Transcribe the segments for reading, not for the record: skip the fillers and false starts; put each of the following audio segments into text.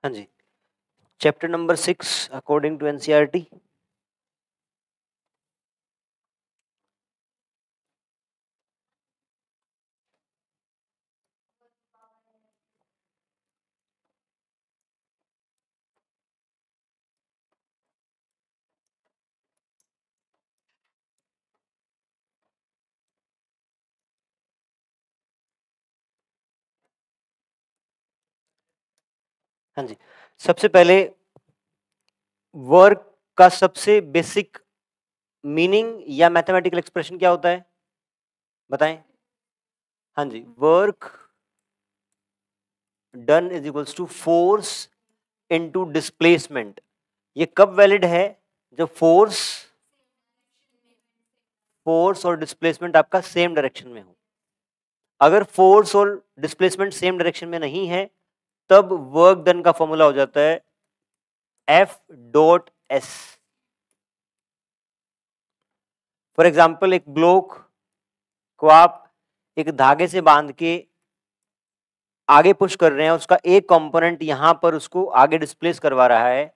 हाँ जी, chapter number 6 according to NCERT. हाँ जी, सबसे पहले वर्क का सबसे बेसिक मीनिंग या मैथमेटिकल एक्सप्रेशन क्या होता है, बताएं। हाँ जी, work done is equals to force into displacement. ये कब वैलिड है? जब फोर्स और डिस्प्लेसमेंट आपका सेम डायरेक्शन में हो। अगर फोर्स और डिस्प्लेसमेंट सेम डायरेक्शन में नहीं है तब वर्क डन का फॉर्मूला हो जाता है F dot S. For example, एक ब्लॉक को आप एक धागे से बांध के आगे पुश कर रहे हैं, उसका एक कंपोनेंट यहां पर उसको आगे डिस्प्लेस करवा रहा है,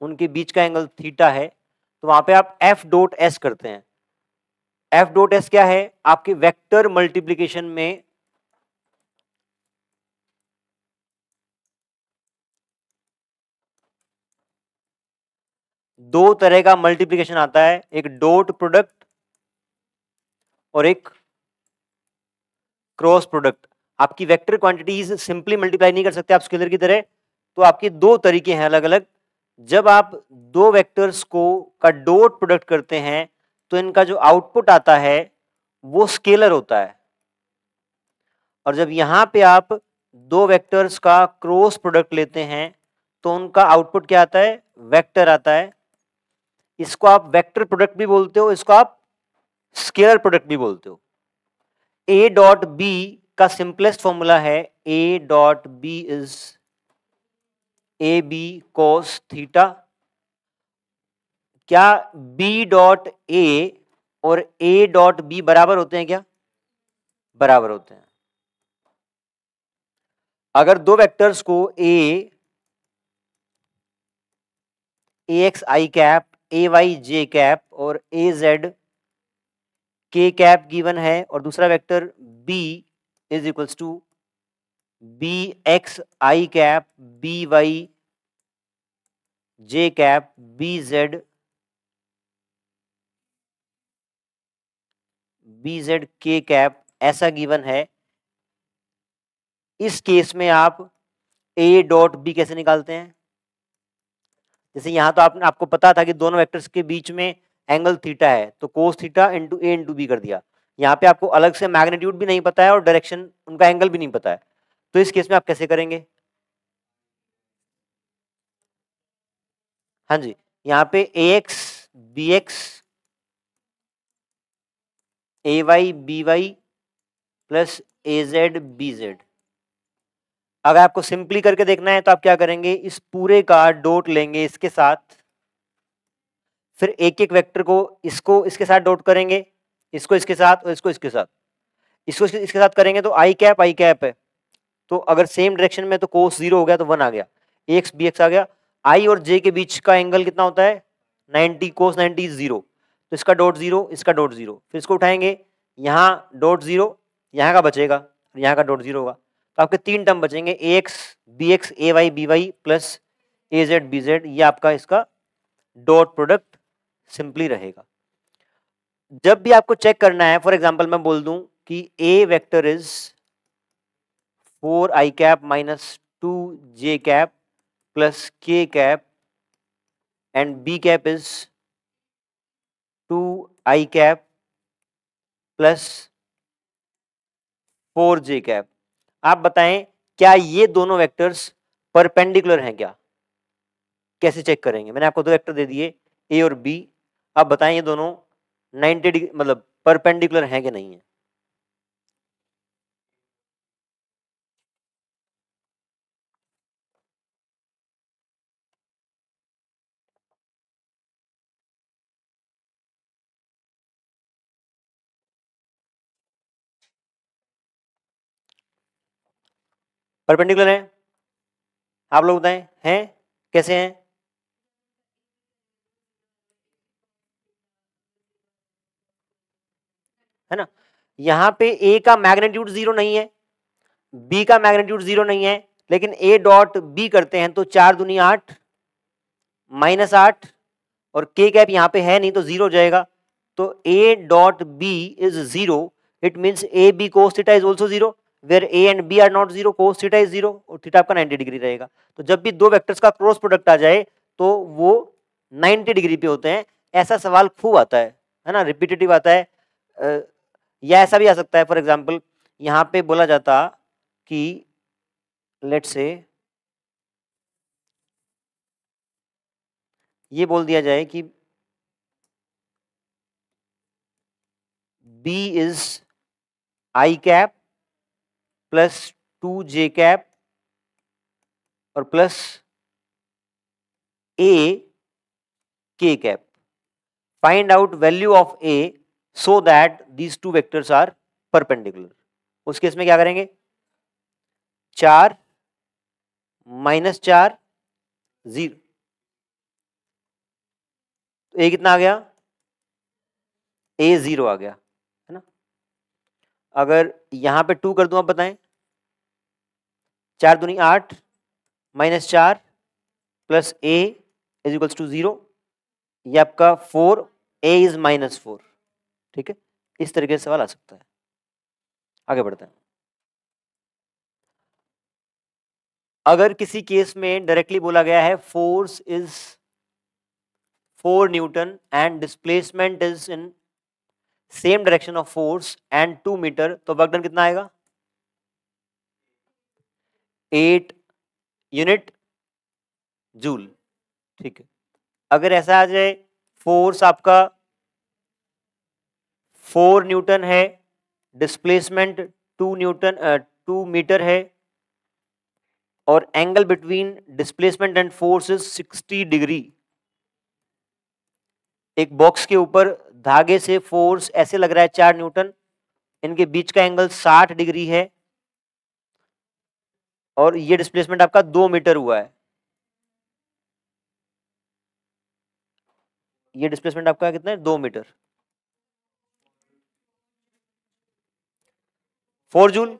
उनके बीच का एंगल थीटा है, तो वहां पे आप एफ डॉट एस करते हैं। एफ डॉट एस क्या है? आपके वेक्टर मल्टीप्लीकेशन में दो तरह का मल्टीप्लीकेशन आता है, एक डॉट प्रोडक्ट और एक क्रॉस प्रोडक्ट। आपकी वेक्टर क्वांटिटीज सिंपली मल्टीप्लाई नहीं कर सकते आप स्केलर की तरह, तो आपके दो तरीके हैं अलग अलग। जब आप दो वेक्टर्स को का डॉट प्रोडक्ट करते हैं तो इनका जो आउटपुट आता है वो स्केलर होता है, और जब यहां पे आप दो वेक्टर्स का क्रॉस प्रोडक्ट लेते हैं तो उनका आउटपुट क्या आता है? वेक्टर आता है। इसको आप वेक्टर प्रोडक्ट भी बोलते हो, इसको आप स्केलर प्रोडक्ट भी बोलते हो। ए डॉट बी का सिंपलेस्ट फॉर्मूला है A dot B is A B cos theta. क्या बी डॉट ए और ए डॉट बी बराबर होते हैं क्या? बराबर होते हैं। अगर दो वेक्टर्स को A X I cap, A Y J cap और A Z K cap given है, और दूसरा vector B is equals to B X I cap, B Y J cap, B Z K cap, ऐसा given है। इस case में आप ए dot B कैसे निकालते हैं? जैसे यहां तो आपको पता था कि दोनों वेक्टर्स के बीच में एंगल थीटा है, तो कोस थीटा इंटू ए इंटू बी कर दिया। यहाँ पे आपको अलग से मैग्नीट्यूड भी नहीं पता है और डायरेक्शन उनका एंगल भी नहीं पता है, तो इस केस में आप कैसे करेंगे? हाँ जी, यहाँ पे ए एक्स बी एक्स, ए वाई बी वाई प्लस ए जेड बी जेड। अगर आपको सिंपली करके देखना है तो आप क्या करेंगे? इस पूरे का डॉट लेंगे इसके साथ, फिर एक एक वेक्टर को इसको इसके साथ डॉट करेंगे, इसको इसके साथ और इसको इसके साथ। इसको इसके साथ करेंगे तो आई कैप है, तो अगर सेम डायरेक्शन में तो कोस 0 हो गया तो 1 आ गया, एक्स बी एक्स आ गया। आई और जे के बीच का एंगल कितना होता है? 90, कोस 90 0, तो इसका डॉट 0, इसका डॉट 0, फिर इसको उठाएंगे, यहाँ डॉट 0 यहाँ का बचेगा, यहाँ का डॉट 0 होगा, तो आपके तीन टर्म बचेंगे, ए एक्स बी एक्स ए वाई बी वाई प्लस ए जेड बी जेड। ये आपका इसका डॉट प्रोडक्ट सिंपली रहेगा। जब भी आपको चेक करना है, फॉर एग्जाम्पल मैं बोल दूं कि A vector is 4 i cap minus 2 j cap plus k cap and B cap is 2 i cap plus 4 j cap. आप बताएं क्या ये दोनों वेक्टर्स परपेंडिकुलर हैं क्या? कैसे चेक करेंगे? मैंने आपको दो वेक्टर दे दिए ए और बी, आप बताएं ये दोनों 90 डिग्री मतलब परपेंडिकुलर हैं कि नहीं है? परपेंडिकुलर है। आप लोग बताएं, हैं कैसे हैं? है ना, यहाँ पे ए का मैग्नीट्यूड 0 नहीं है, बी का मैग्नीट्यूड 0 नहीं है, लेकिन ए डॉट बी करते हैं तो 4 दूनी 8 -8 और के कैप यहाँ पे है नहीं तो 0 हो जाएगा। तो A dot B is 0, it means A B cos theta is also 0, where A and B are not 0, cos theta is 0 और थीटा आपका 90 डिग्री रहेगा। तो जब भी दो वेक्टर्स का क्रॉस प्रोडक्ट आ जाए तो वो 90 डिग्री पे होते हैं। ऐसा सवाल खूब आता है ना, रिपीटेटिव आता है। या ऐसा भी आ सकता है, फॉर एग्जाम्पल यहाँ पे बोला जाता कि लेट्स से ये बोल दिया जाए कि B is I cap plus 2J cap और plus A K cap. Find out value of A so that these two vectors are perpendicular. उस केस में क्या करेंगे, 4 -4 0, तो A कितना आ गया, A 0 आ गया, है ना। अगर यहां पे 2 कर दूं, आप बताएं, 4 दूनी 8 -4 plus A is equals to 0, ये आपका 4, A इज -4। ठीक है, इस तरीके से सवाल आ सकता है। आगे बढ़ते हैं। अगर किसी केस में डायरेक्टली बोला गया है force is 4 newton and displacement is in same direction of force and 2 metre, तो वर्क डन कितना आएगा, 8 यूनिट जूल। ठीक है, अगर ऐसा आ जाए फोर्स आपका 4 न्यूटन है, डिस्प्लेसमेंट 2 मीटर है और angle between displacement and force is 60 degree. एक बॉक्स के ऊपर धागे से फोर्स ऐसे लग रहा है 4 न्यूटन, इनके बीच का एंगल 60 डिग्री है और ये डिस्प्लेसमेंट आपका 2 मीटर हुआ है। ये डिस्प्लेसमेंट आपका कितना है, 2 मीटर। 4 जूल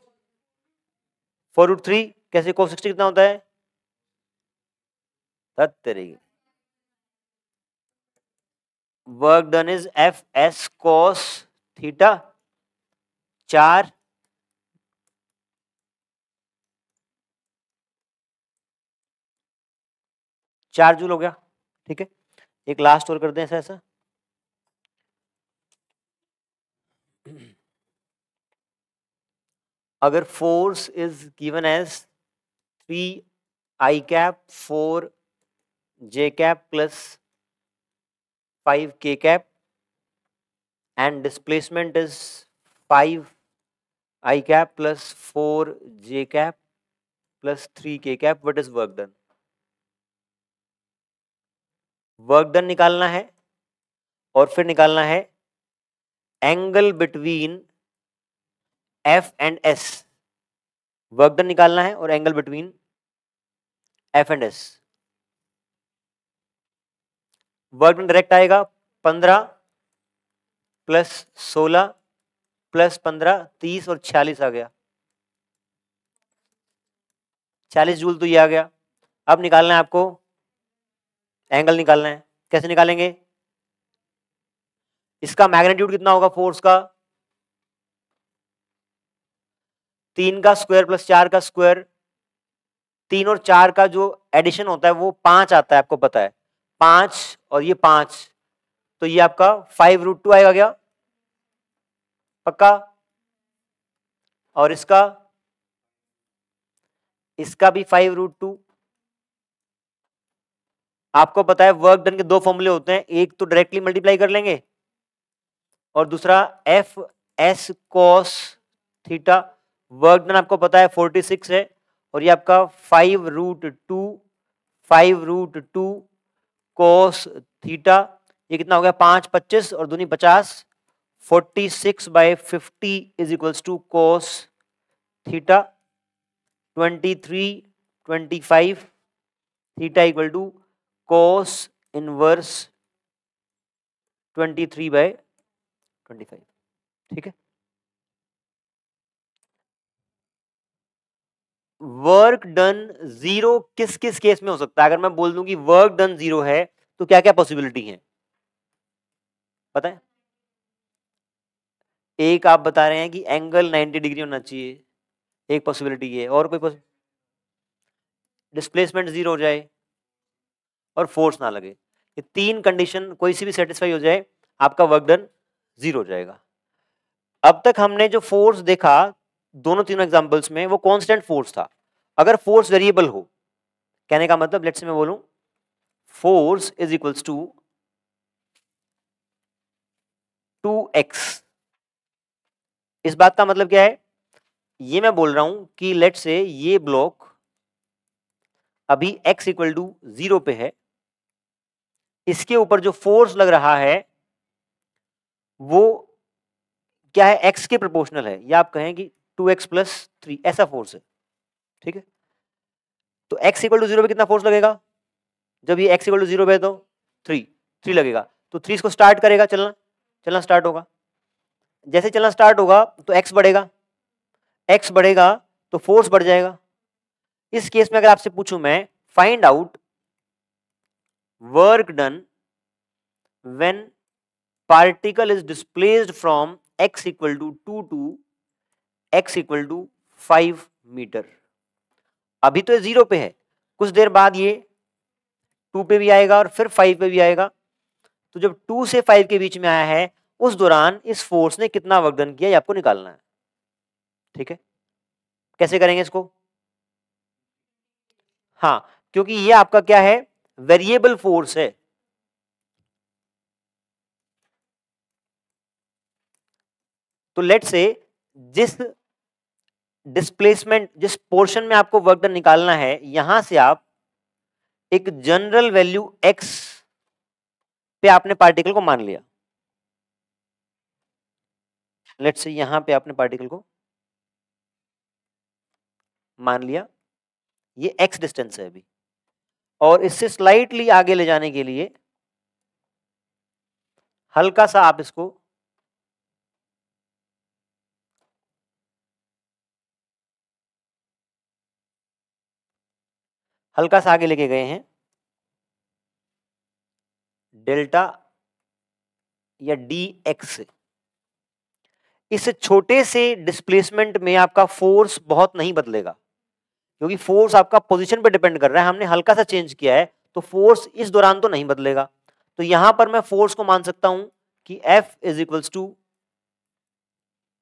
4√3, कैसे cos 60 कितना होता है, 70। Work done is F S cos theta 4 joule हो गया। ठीक है, एक लास्ट और कर दें ऐसा। अगर force is given as 3 I cap 4 J cap plus 5 K cap and displacement is 5 I cap plus 4 J cap plus 3 K cap, what is work done? Work done निकालना है और फिर निकालना है angle between F and S। Work done निकालना है और angle between F and S। Work done direct आएगा 15 प्लस 16 प्लस 15 30 और 46 आ गया, 40 जूल तो ये आ गया। अब निकालना है आपको एंगल निकालना है, कैसे निकालेंगे, इसका मैग्नीट्यूड कितना होगा फोर्स का, 3 का स्क्वायर प्लस 4 का स्क्वायर, 3 और 4 का जो एडिशन होता है वो 5 आता है, आपको पता है 5 और ये 5, तो ये आपका 5√2 आएगा क्या, पक्का। और इसका भी 5√2। आपको पता है वर्क डन के दो फॉर्मूले होते हैं, एक तो डायरेक्टली मल्टीप्लाई कर लेंगे और दूसरा F S cos theta. Work done आपको पता है 46 है और ये आपका 5√2 कॉस थीटा, ये कितना हो गया 5 25 और दूनी 50, 46/50 is equals to cos theta 23 25 theta equal to cos inverse 23/25। ठीक है। वर्क डन जीरो किस किस केस में हो सकता है? अगर मैं बोल दूं कि वर्क डन जीरो है तो क्या क्या पॉसिबिलिटी है पता है? एक आप बता रहे हैं कि एंगल 90 डिग्री होना चाहिए, एक पॉसिबिलिटी है, और कोई डिस्प्लेसमेंट जीरो हो जाए और फोर्स ना लगे। ये तीन कंडीशन कोई सी भी सेटिस्फाई हो जाए, आपका वर्क डन जीरो हो जाएगा। अब तक हमने जो फोर्स देखा दोनों तीनों एग्जांपल्स में, वो कांस्टेंट फोर्स था। अगर फोर्स वेरिएबल हो, कहने का मतलब लेट्स से मैं बोलूं force is equals to 2x, इस बात का मतलब क्या है? ये मैं बोल रहा हूं कि लेट्स से ये ब्लॉक अभी x इक्वल टू 0 पे है, इसके ऊपर जो फोर्स लग रहा है वो क्या है? x के प्रोपोर्शनल है, या आप कहें कि 2x प्लस 3 ऐसा फोर्स है। ठीक है, तो x इक्वल टू 0 पे कितना फोर्स लगेगा? जब ये x इक्वल टू 0 पे है तो 3 लगेगा, तो 3 इसको स्टार्ट करेगा, चलना स्टार्ट होगा। जैसे चलना स्टार्ट होगा तो x बढ़ेगा तो फोर्स बढ़ जाएगा। इस केस में अगर आपसे पूछूं मैं, find out work done when particle is displaced from x equal to 2 to x equal to 5 metre. अभी तो ये 0 पे है, कुछ देर बाद ये 2 पे भी आएगा और फिर 5 पे भी आएगा। तो जब 2 से 5 के बीच में आया है, उस दौरान इस फोर्स ने कितना वर्क डन किया, ये आपको निकालना है। ठीक है, कैसे करेंगे इसको? हाँ, क्योंकि ये आपका क्या है? वेरिएबल फोर्स है। तो लेट्स से जिस डिस्प्लेसमेंट, जिस पोर्शन में आपको वर्क डन निकालना है, यहां से आप एक जनरल वैल्यू x पे आपने पार्टिकल को मान लिया। लेट्स से यहां पे आपने पार्टिकल को मान लिया, ये x डिस्टेंस है अभी, और इससे स्लाइटली आगे ले जाने के लिए हल्का सा आप इसको हल्का सा आगे लेके गए हैं, डेल्टा या dx से। इस छोटे से डिस्प्लेसमेंट में आपका फोर्स बहुत नहीं बदलेगा, क्योंकि फोर्स आपका पोजीशन पे डिपेंड कर रहा है, हमने हल्का सा चेंज किया है, तो फोर्स इस दौरान तो नहीं बदलेगा। तो यहां पर मैं फोर्स को मान सकता हूं कि F इज इक्वल्स टू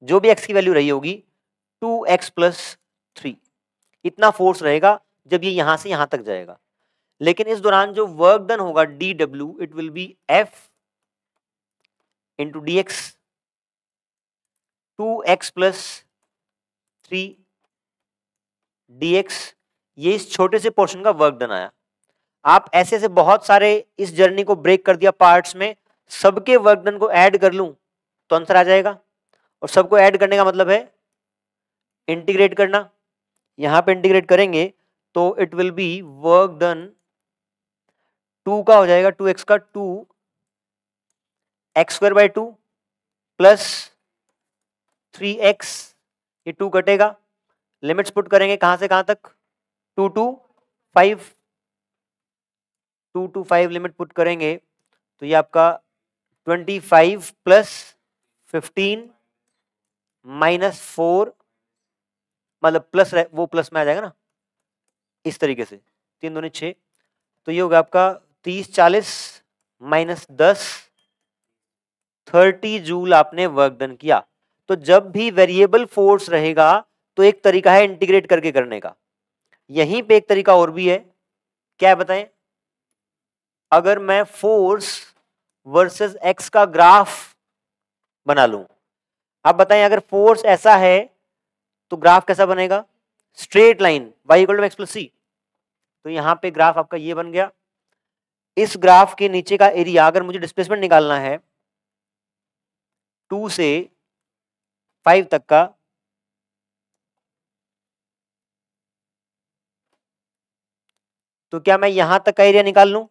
जो भी x की वैल्यू रही होगी 2x प्लस 3, इतना फोर्स रहेगा जब ये यहां से यहां तक जाएगा। लेकिन इस दौरान जो वर्क डन होगा dw, it will be F into dx, 2x plus 3 dx, ये इस छोटे से पोर्शन का वर्क डन आया। आप ऐसे ऐसे बहुत सारे इस जर्नी को ब्रेक कर दिया पार्ट्स में, सबके वर्क डन को ऐड कर लूं तो आंसर आ जाएगा। और सबको ऐड करने का मतलब है इंटीग्रेट करना। यहां पे इंटीग्रेट करेंगे तो it will be work done 2 का हो जाएगा 2x का 2 x square by 2 plus 3x, ये 2 कटेगा, लिमिट्स पुट करेंगे कहां से कहां तक? 2 टू 5, 2 टू 5 लिमिट पुट करेंगे तो ये आपका 25 प्लस 15 माइनस 4, मतलब प्लस वो प्लस में आ जाएगा ना, इस तरीके से 3 दूनी 6, तो ये होगा आपका 30 40 माइनस 10, 30 जूल आपने वर्क डन किया। तो जब भी वेरिएबल फोर्स रहेगा तो एक तरीका है इंटीग्रेट करके करने का। यहीं पे एक तरीका और भी है, क्या है बताएं? अगर मैं फोर्स वर्सेस एक्स का ग्राफ बना लूं, आप बताएं अगर फोर्स ऐसा है तो ग्राफ कैसा बनेगा? Straight line, y equal to x plus c. तो यहां पे ग्राफ आपका ये बन गया। इस ग्राफ के नीचे का एरिया, अगर मुझे डिस्प्लेसमेंट निकालना है 2 से 5 तक का, तो क्या मैं यहां तक का एरिया निकाल लूं?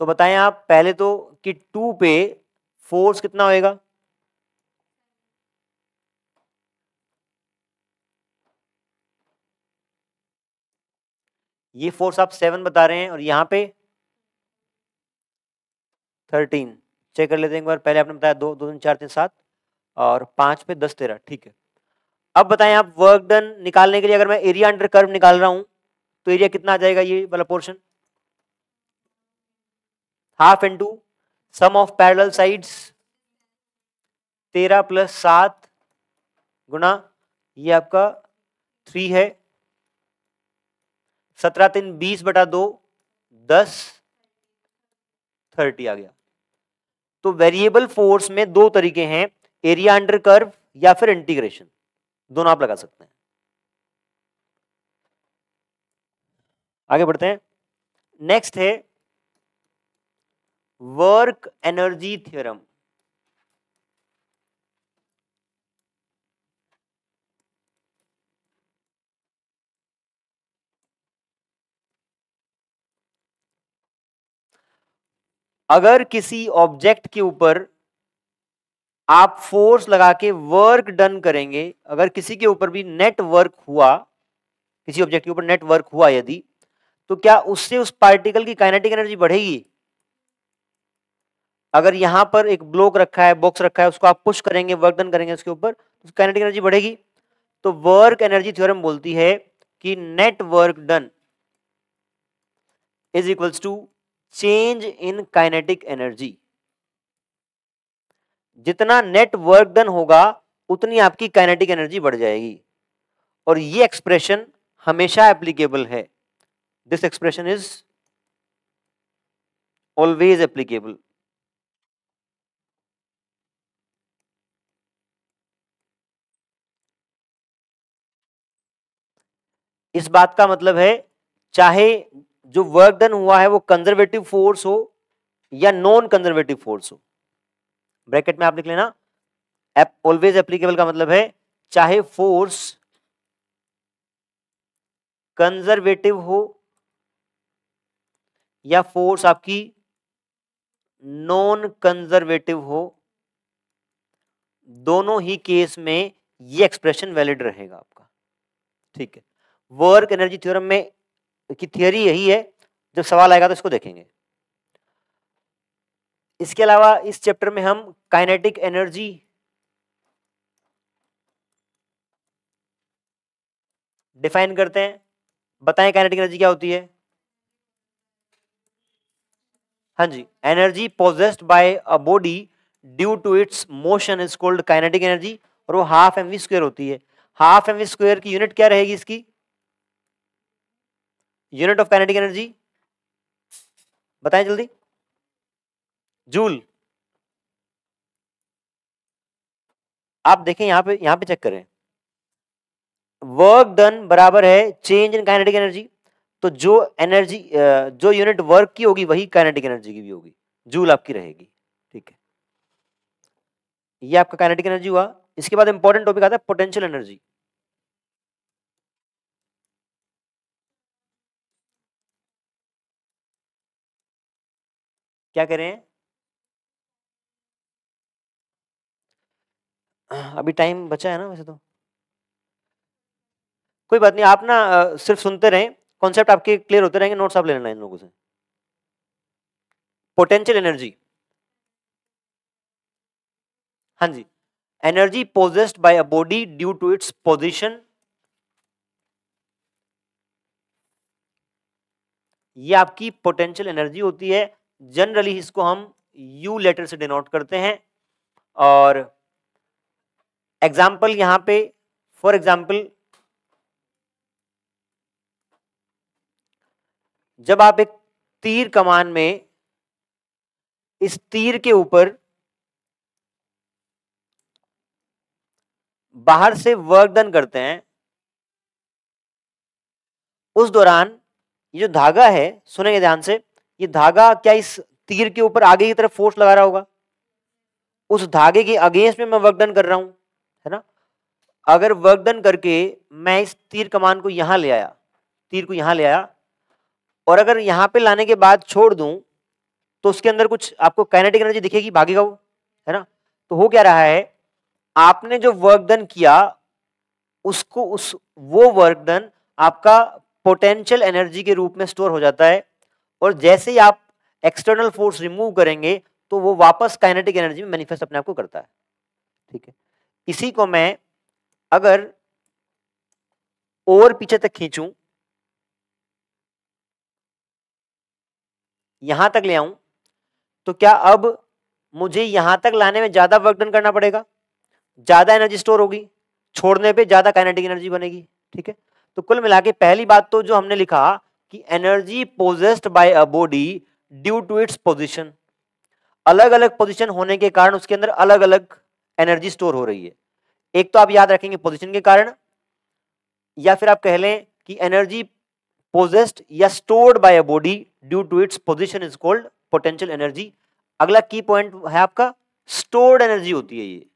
तो बताएं आप पहले तो कि 2 पे फोर्स कितना होएगा? ये फोर्स आप 7 बता रहे हैं और यहां पे 13। चेक कर लेते हैं एक बार। पहले आपने बताया 2 2 3 4 3 7 और 5 पे 10 13। ठीक है, अब बताएं आप वर्क डन निकालने के लिए अगर मैं एरिया अंडर कर्व निकाल रहा हूं तो एरिया कितना आ जाएगा? ये वाला portion half into sum of parallel sides 13 + 7 गुना ये आपका 3 है, 17 3 20/2 10 30 आ गया। तो वेरिएबल फोर्स में दो तरीके हैं, एरिया अंडर कर्व या फिर इंटीग्रेशन, दोनों आप लगा सकते हैं। आगे बढ़ते हैं। नेक्स्ट है वर्क एनर्जी थ्योरम। अगर किसी ऑब्जेक्ट के ऊपर आप फोर्स लगा के वर्क डन करेंगे, अगर किसी के ऊपर भी नेट वर्क हुआ, किसी ऑब्जेक्ट के ऊपर नेट वर्क हुआ यदि, तो क्या उससे उस पार्टिकल की काइनेटिक एनर्जी बढ़ेगी? अगर यहां पर एक ब्लॉक रखा है, बॉक्स रखा है, उसको आप पुश करेंगे, वर्क डन करेंगे उसके ऊपर, तो काइनेटिक एनर्जी बढ़ेगी। तो वर्क एनर्जी थ्योरम बोलती है कि net work done is equals to change in kinetic energy. जितना नेट वर्क डन होगा उतनी आपकी काइनेटिक एनर्जी बढ़ जाएगी। और ये एक्सप्रेशन हमेशा एप्लीकेबल है। This expression is always applicable. इस बात का मतलब है चाहे जो वर्क डन हुआ है वो कंजर्वेटिव फोर्स हो या नॉन कंजर्वेटिव फोर्स हो, ब्रैकेट में आप लिख लेना, ऑलवेज एप्लीकेबल का मतलब है चाहे फोर्स कंजर्वेटिव हो या फोर्स आपकी नॉन कंजर्वेटिव हो, दोनों ही केस में ये एक्सप्रेशन वैलिड रहेगा आपका। ठीक है, वर्क एनर्जी थ्योरम में की थियरी यही है। जब सवाल आएगा तो इसको देखेंगे। इसके अलावा इस चैप्टर में हम काइनेटिक एनर्जी डिफाइन करते हैं। बताएं काइनेटिक एनर्जी क्या होती है? हाँ जी, energy possessed by a body due to its motion is called kinetic energy, और वो हाफ mv² होती है। हाफ mv² की यूनिट क्या रहेगी? इसकी यूनिट ऑफ काइनेटिक एनर्जी बताएं जल्दी। जूल। आप देखें यहां पे चेक करें, वर्क डन बराबर है चेंज इन काइनेटिक एनर्जी। तो जो एनर्जी जो यूनिट वर्क की होगी वही काइनेटिक एनर्जी की भी होगी, जूल आपकी रहेगी। ठीक है, ये आपका काइनेटिक एनर्जी हुआ। इसके बाद इंपॉर्टेंट टॉपिक आता है पोटेंशियल एनर्जी। क्या कह रहे हैं? अभी टाइम बचा है ना वैसे तो। कोई बात नहीं, आप ना सिर्फ सुनते रहें, कॉन्सेप्ट आपके क्लियर होते रहेंगे, नोट्स आप ले लेना इन लोगों से। पोटेंशियल एनर्जी, हाँ जी, energy possessed by a body due to its position, ये आपकी पोटेंशियल एनर्जी होती है। जनरली इसको हम यू लेटर से डिनोट करते हैं। और एग्जाम्पल यहां पे, फॉर एग्जाम्पल, जब आप एक तीर कमान में इस तीर के ऊपर बाहर से वर्क डन करते हैं, उस दौरान ये जो धागा है, सुनेंगे ध्यान से, ये धागा क्या इस तीर के ऊपर आगे की तरफ फोर्स लगा रहा होगा? उस धागे के अगेंस्ट में मैं वर्क डन कर रहा हूं, है ना? अगर वर्क डन करके मैं इस तीर कमान को यहां ले आया, तीर को यहां ले आया, और अगर यहां पे लाने के बाद छोड़ दूं तो उसके अंदर कुछ आपको काइनेटिक एनर्जी दिखेगी, भागेगा वो, है ना। तो हो क्या रहा है, आपने जो वर्क डन किया उसको वो वर्क डन आपका पोटेंशियल एनर्जी के रूप में स्टोर हो जाता है, और जैसे ही आप एक्सटर्नल फोर्स रिमूव करेंगे तो वो वापस काइनेटिक एनर्जी में मैनिफेस्ट अपने आप को करता है। ठीक है, इसी को मैं अगर और पीछे तक खींचूं, यहां तक ले आऊं, तो क्या अब मुझे यहां तक लाने में ज्यादा वर्क डन करना पड़ेगा, ज्यादा एनर्जी स्टोर होगी, छोड़ने पे ज्यादा काइनेटिक एनर्जी बनेगी। ठीक है, तो कुल मिला के पहली बात तो जो हमने लिखा कि energy possessed by a body due to its position, अलग अलग पोजीशन होने के कारण उसके अंदर अलग अलग एनर्जी स्टोर हो रही है। एक तो आप याद रखेंगे पोजीशन के कारण, या फिर आप कह लें कि एनर्जी पोजेस्ड या stored by a body due to its position is called potential energy. अगला की पॉइंट है आपका स्टोर्ड एनर्जी होती है, ये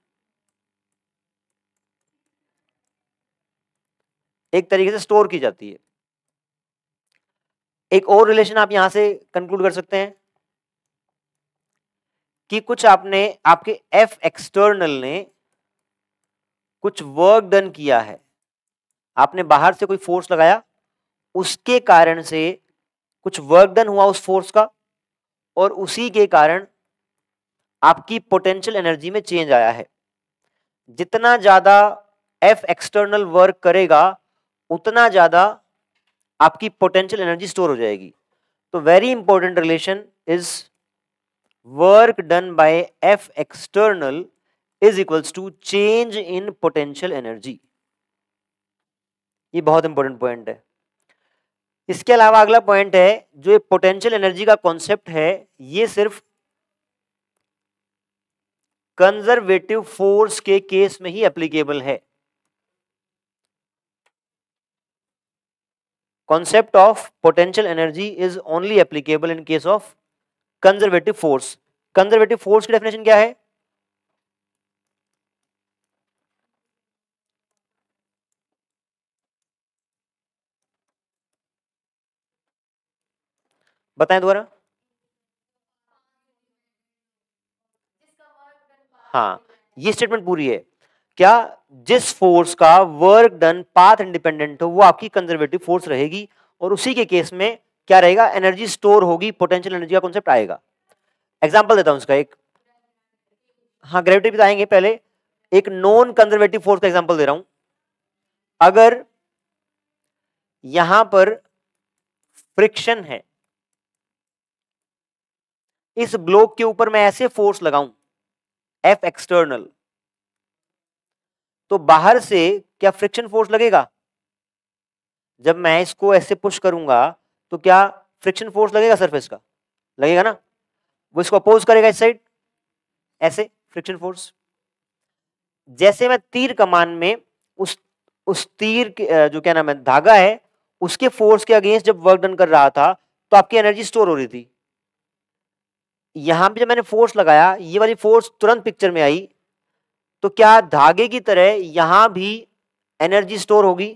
एक तरीके से स्टोर की जाती है। एक और रिलेशन आप यहां से कंक्लूड कर सकते हैं कि कुछ आपने आपके एफ एक्सटर्नल ने कुछ वर्क डन किया है, आपने बाहर से कोई फोर्स लगाया, उसके कारण से कुछ वर्क डन हुआ उस फोर्स का, और उसी के कारण आपकी पोटेंशियल एनर्जी में चेंज आया है। जितना ज्यादा एफ एक्सटर्नल वर्क करेगा उतना ज्यादा आपकी पोटेंशियल एनर्जी स्टोर हो जाएगी। तो very important relation is work done by F external is equals to change in potential energy. ये बहुत इंपॉर्टेंट पॉइंट है। इसके अलावा अगला पॉइंट है, जो ये पोटेंशियल एनर्जी का कॉन्सेप्ट है, ये सिर्फ कंजर्वेटिव फोर्स के केस में ही एप्लीकेबल है। concept of potential energy is only applicable in case of conservative force। conservative force की डेफिनेशन क्या है, बताएं दोबारा। हाँ, ये स्टेटमेंट पूरी है क्या, जिस फोर्स का वर्क डन पाथ इंडिपेंडेंट हो वो आपकी कंजर्वेटिव फोर्स रहेगी, और उसी के केस में क्या रहेगा, एनर्जी स्टोर होगी, पोटेंशियल एनर्जी का कॉन्सेप्ट आएगा। एग्जांपल देता हूं इसका एक, हाँ ग्रेविटी भी आएंगे, पहले एक नॉन कंजर्वेटिव फोर्स का एग्जांपल दे रहा हूं। अगर यहां पर फ्रिक्शन है, इस ब्लॉक के ऊपर मैं ऐसे फोर्स लगाऊं एफ एक्सटर्नल, तो बाहर से क्या फ्रिक्शन फोर्स लगेगा, जब मैं इसको ऐसे पुश करूंगा तो क्या फ्रिक्शन फोर्स लगेगा, सरफेस का लगेगा ना, वो इसको अपोज करेगा इस साइड, ऐसे फ्रिक्शन फोर्स। जैसे मैं तीर कमान में उस तीर के जो क्या नाम है धागा है, उसके फोर्स के अगेंस्ट जब वर्क डन कर रहा था तो आपकी एनर्जी स्टोर हो रही थी। यहां पे जब मैंने फोर्स लगाया, ये वाली फोर्स तुरंत पिक्चर में आई, तो क्या धागे की तरह यहां भी एनर्जी स्टोर होगी।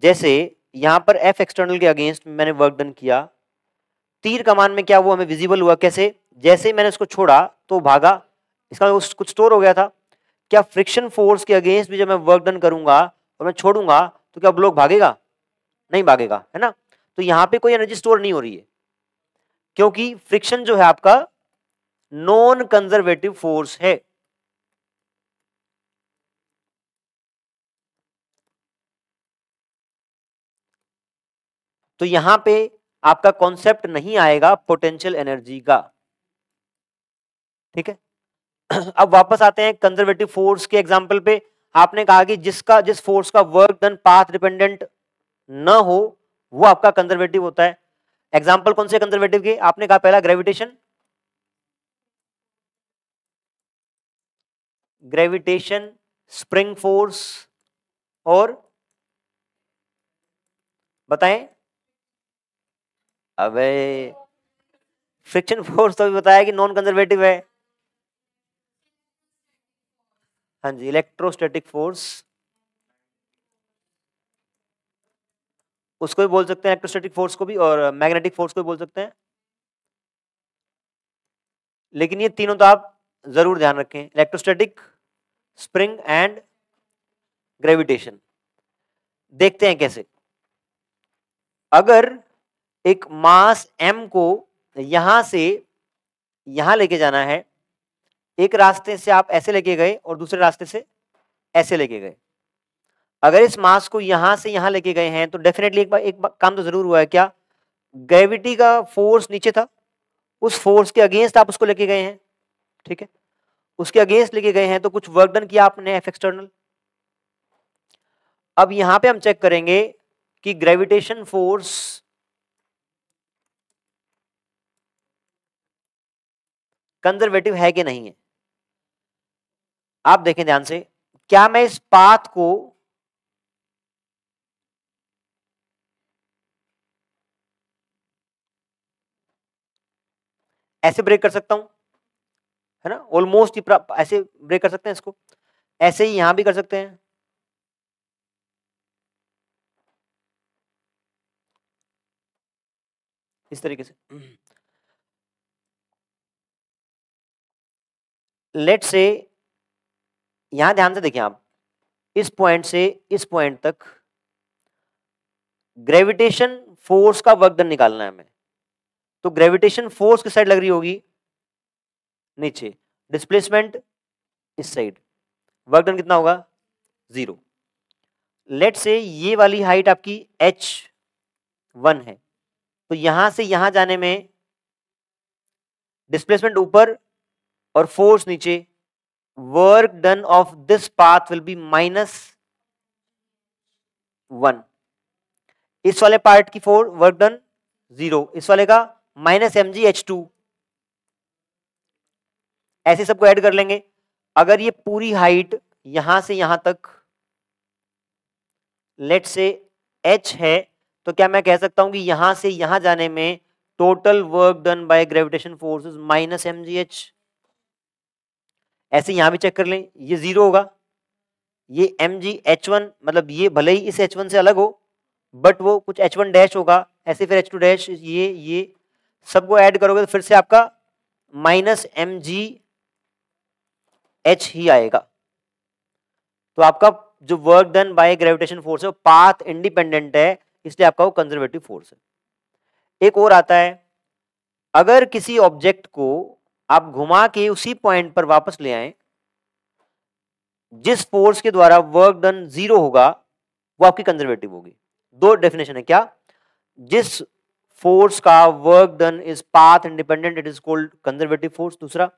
जैसे यहां पर एफ एक्सटर्नल के अगेंस्ट मैंने वर्क डन किया, तीर कमान में क्या वो हमें विजिबल हुआ, कैसे, जैसे मैंने उसको छोड़ा तो भागा, इसका कुछ स्टोर हो गया था। क्या फ्रिक्शन फोर्स के अगेंस्ट भी जब मैं वर्क डन करूंगा और मैं छोड़ूंगा तो क्या ब्लॉक भागेगा, नहीं भागेगा, है ना। तो यहां पे कोई एनर्जी स्टोर नहीं हो रही है, क्योंकि फ्रिक्शन जो है आपका नॉन कंजर्वेटिव फोर्स है। तो यहां पे आपका कॉन्सेप्ट नहीं आएगा पोटेंशियल एनर्जी का। ठीक है, अब वापस आते हैं कंजर्वेटिव फोर्स के एग्जांपल पे। आपने कहा कि जिस फोर्स का वर्क डन पाथ डिपेंडेंट न हो वो आपका कंजर्वेटिव होता है। एग्जांपल कौन से कंजर्वेटिव के, आपने कहा पहला ग्रेविटेशन, ग्रेविटेशन, स्प्रिंग फोर्स, और बताएं, अबे फ्रिक्शन फोर्स तो भी बताया कि नॉन कंजर्वेटिव है। हाँ जी, इलेक्ट्रोस्टैटिक फोर्स, उसको भी बोल सकते हैं इलेक्ट्रोस्टैटिक फोर्स को भी, और मैग्नेटिक फोर्स को भी बोल सकते हैं। लेकिन ये तीनों तो आप जरूर ध्यान रखें, इलेक्ट्रोस्टैटिक, स्प्रिंग एंड ग्रेविटेशन। देखते हैं कैसे। अगर एक मास m को यहां से यहां लेके जाना है, एक रास्ते से आप ऐसे लेके गए और दूसरे रास्ते से ऐसे लेके गए, अगर इस मास को यहां से यहां लेके गए हैं तो डेफिनेटली एक काम तो जरूर हुआ है, क्या ग्रेविटी का फोर्स नीचे था, उस फोर्स के अगेंस्ट आप उसको लेके गए हैं, ठीक है, उसके अगेंस्ट लेके गए हैं तो कुछ वर्क डन किया आपने एफ एक्सटर्नल। अब यहां पे हम चेक करेंगे कि ग्रेविटेशन फोर्स कंजर्वेटिव है कि नहीं है। आप देखें ध्यान से, क्या मैं इस पाथ को ऐसे ब्रेक कर सकता हूं, है ना, ऑलमोस्ट ऐसे ब्रेक कर सकते हैं इसको, ऐसे ही यहां भी कर सकते हैं, इस तरीके से। लेट से यहां ध्यान से देखिए आप, इस पॉइंट से इस पॉइंट तक ग्रेविटेशन फोर्स का वर्क डन निकालना है हमें, तो ग्रेविटेशन फोर्स किस साइड लग रही होगी, नीचे, डिस्प्लेसमेंट इस साइड, वर्क डन कितना होगा, 0। लेट से ये वाली हाइट आपकी h1 है, तो यहां से यहां जाने में डिस्प्लेसमेंट ऊपर और फोर्स नीचे, work done of this path will be -1। इस वाले पार्ट की वर्क डन 0, इस वाले का -mgh2, ऐसे सबको ऐड कर लेंगे। अगर ये पूरी हाइट यहां से यहां तक लेट से h है, तो क्या मैं कह सकता हूं कि यहां से यहां जाने में total work done bye gravitation force is -mgh। ऐसे यहां भी चेक कर लें, ये 0 होगा, ये mgh1 मतलब ये भले ही इस h1 से अलग हो बट वो कुछ h1 डैश होगा, ऐसे फिर h2 डैश, ये सबको ऐड करोगे तो फिर से आपका -mgh ही आएगा। तो आपका जो work done bye gravitation force है वो पाथ इंडिपेंडेंट है, इसलिए आपका वो कंजर्वेटिव फोर्स है। एक और आता है, अगर किसी ऑब्जेक्ट को आप घुमा के उसी पॉइंट पर वापस ले आए, जिस फोर्स के द्वारा वर्क डन 0 होगा वो आपकी कंजर्वेटिव होगी। दो डेफिनेशन है, क्या, जिस फोर्स का work done is path independent it is called conservative force. दूसरा,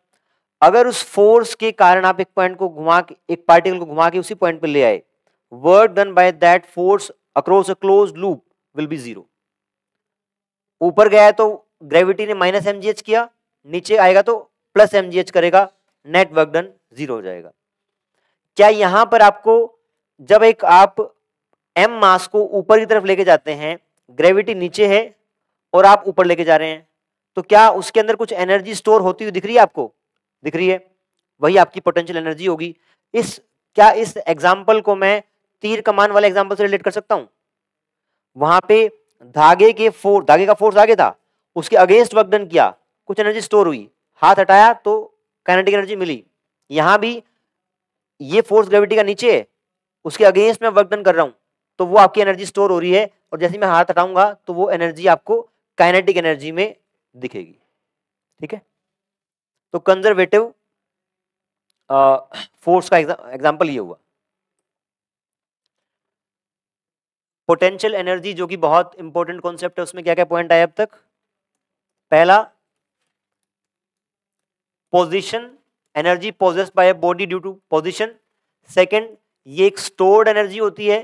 अगर उस फोर्स के कारण आप एक पॉइंट को घुमा के, एक पार्टिकल को घुमा के उसी पॉइंट पर ले आए, work done by that force across a closed loop will be 0। ऊपर गया है तो ग्रेविटी ने -mgh किया, नीचे आएगा तो +mgh करेगा, नेट वर्क डन 0 हो जाएगा। क्या यहां पर आपको जब एक आप m मास को ऊपर की तरफ लेके जाते हैं, ग्रेविटी नीचे है और आप ऊपर लेके जा रहे हैं, तो क्या उसके अंदर कुछ एनर्जी स्टोर होती हुई दिख रही है आपको, दिख रही है, वही आपकी पोटेंशियल एनर्जी होगी। क्या इस एग्जाम्पल को मैं तीर कमान वाले एग्जाम्पल से रिलेट कर सकता हूं? वहां पे धागे का फोर्स आगे था, उसके अगेंस्ट वर्क डन किया, कुछ एनर्जी स्टोर हुई, हाथ हटाया तो काइनेटिक एनर्जी मिली। यहां भी ये फोर्स ग्रेविटी का नीचे है, उसके अगेंस्ट में वर्क डन कर रहा हूं, तो वो आपकी एनर्जी स्टोर हो रही है, और जैसे मैं हाथ हटाऊंगा तो वो एनर्जी आपको काइनेटिक एनर्जी में दिखेगी। ठीक है, तो कंजर्वेटिव फोर्स का एग्जांपल ये हुआ। पोटेंशियल एनर्जी जो कि बहुत इंपॉर्टेंट कॉन्सेप्ट है, उसमें क्या क्या पॉइंट आए अब तक? पहला, position, energy possessed by a body due to position. Second, ये एक स्टोर्ड एनर्जी होती है।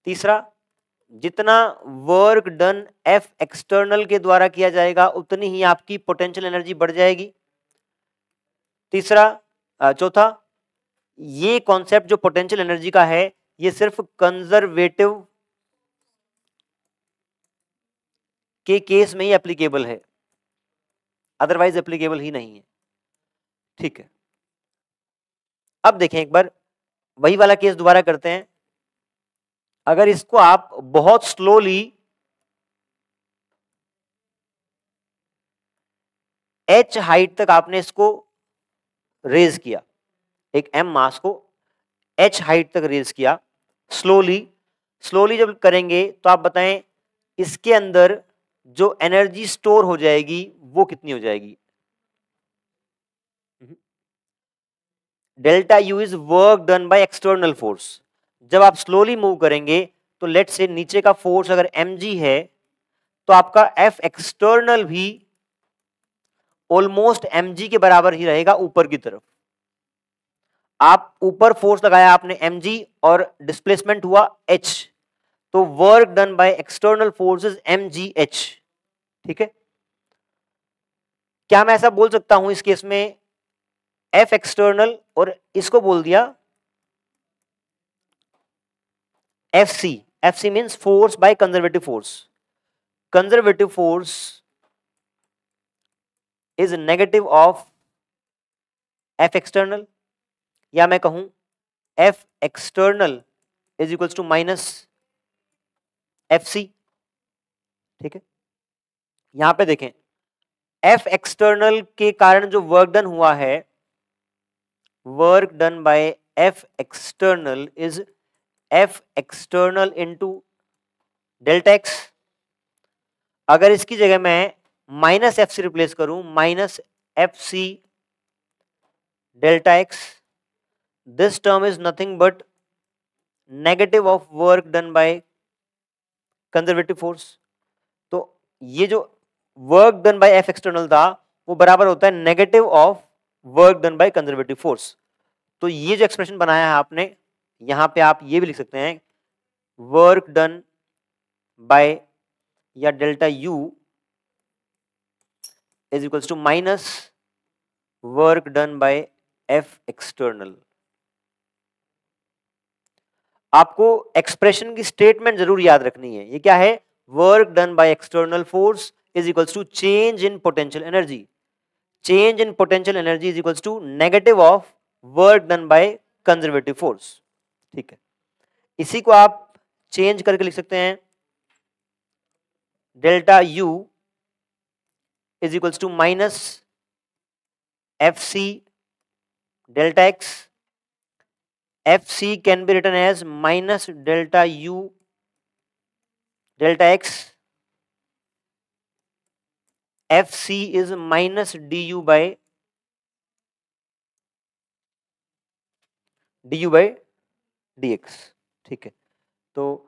तीसरा, जितना वर्क डन एफ एक्सटर्नल के द्वारा किया जाएगा उतनी ही आपकी पोटेंशियल एनर्जी बढ़ जाएगी। चौथा, ये कॉन्सेप्ट जो पोटेंशियल एनर्जी का है ये सिर्फ कंजर्वेटिव के केस में ही एप्लीकेबल है, अदरवाइज एप्लीकेबल ही नहीं है। ठीक है, अब देखें एक बार वही वाला केस दोबारा करते हैं। अगर इसको आप बहुत स्लोली h हाइट तक आपने इसको रेज किया, एक m मास को h हाइट तक रेज किया, स्लोली जब करेंगे तो आप बताएं इसके अंदर जो एनर्जी स्टोर हो जाएगी वो कितनी हो जाएगी? Delta U is work done by external force. जब आप स्लोली मूव करेंगे तो लेट से नीचे का फोर्स अगर mg है तो आपका F एक्सटर्नल भी ऑलमोस्ट mg के बराबर ही रहेगा ऊपर की तरफ। आप ऊपर फोर्स लगाया आपने mg और डिस्प्लेसमेंट हुआ h, तो work done by external force is mgh। ठीक है, क्या मैं ऐसा बोल सकता हूं इस केस में F एक्सटर्नल और इसको बोल दिया FC? FC means force by conservative force. Conservative force is negative of F external, या मैं कहूं F external is equals to minus FC। ठीक है, यहां पे देखें F एक्सटर्नल के कारण जो वर्क डन हुआ है, work done by F external is F external into delta x. अगर इसकी जगह मैं माइनस एफ से रिप्लेस करूं, minus F C delta x, this term is nothing but negative of work done by conservative force. तो ये जो work done by F external था वो बराबर होता है negative of work done by conservative force. तो ये जो एक्सप्रेशन बनाया है आपने, यहां पे आप ये भी लिख सकते हैं वर्क डन बाय या delta U is equals to minus work done by F external. आपको एक्सप्रेशन की स्टेटमेंट जरूर याद रखनी है। ये क्या है? Work done by external force is equals to change in potential energy. Change in potential energy is equals to negative of work done by conservative force. ठीक है, इसी को आप चेंज करके लिख सकते हैं delta U is equals to minus F C delta x. F C can be written as minus delta U delta x. F C is minus d U by d x. ठीक है, तो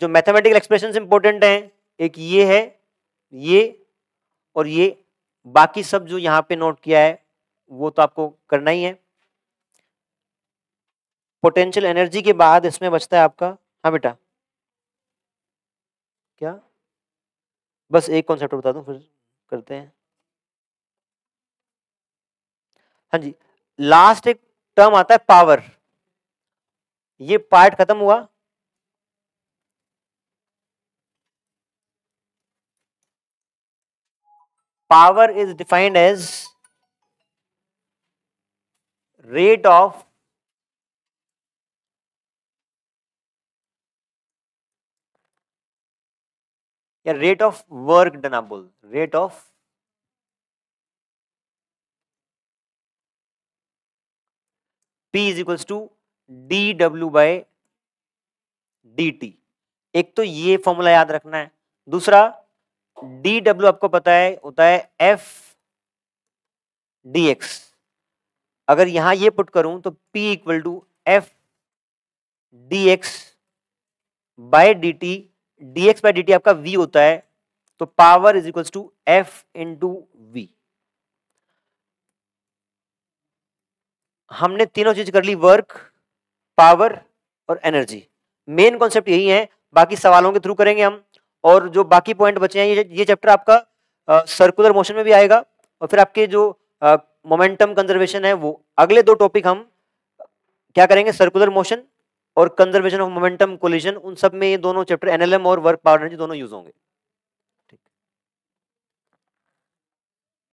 जो mathematical expression important हैं, एक ये है, ये और ये, बाकी सब जो यहां पे नोट किया है वो तो आपको करना ही है। पोटेंशियल एनर्जी के बाद इसमें बचता है आपका, हाँ बेटा क्या, बस एक कॉन्सेप्ट बता दूं फिर करते हैं। हाँ जी, लास्ट एक टर्म आता है पावर। ये पार्ट खत्म हुआ। Power is defined as rate of या रेट ऑफ वर्क डन, आप बोल rate of P is equals to d W by d t. एक तो ये फॉर्मूला याद रखना है। दूसरा डी डब्ल्यू आपको पता है होता है एफ डी एक्स। अगर यहां ये पुट करूं तो P equal to F d x by d t. D x by d t आपका V होता है, तो power is equals to F into V. हमने तीनों चीज कर ली, वर्क, पावर और एनर्जी। मेन कॉन्सेप्ट यही है, बाकी सवालों के थ्रू करेंगे हम। और जो बाकी पॉइंट बचे हैं, ये चैप्टर आपका सर्कुलर मोशन में भी आएगा, और फिर आपके जो मोमेंटम कंजर्वेशन है वो अगले दो टॉपिक हम क्या करेंगे, सर्कुलर मोशन और कंजर्वेशन ऑफ मोमेंटम कोलिजन। उन सब में ये दोनों चैप्टर एनएलएम और वर्क पावर एनर्जी दोनों यूज होंगे।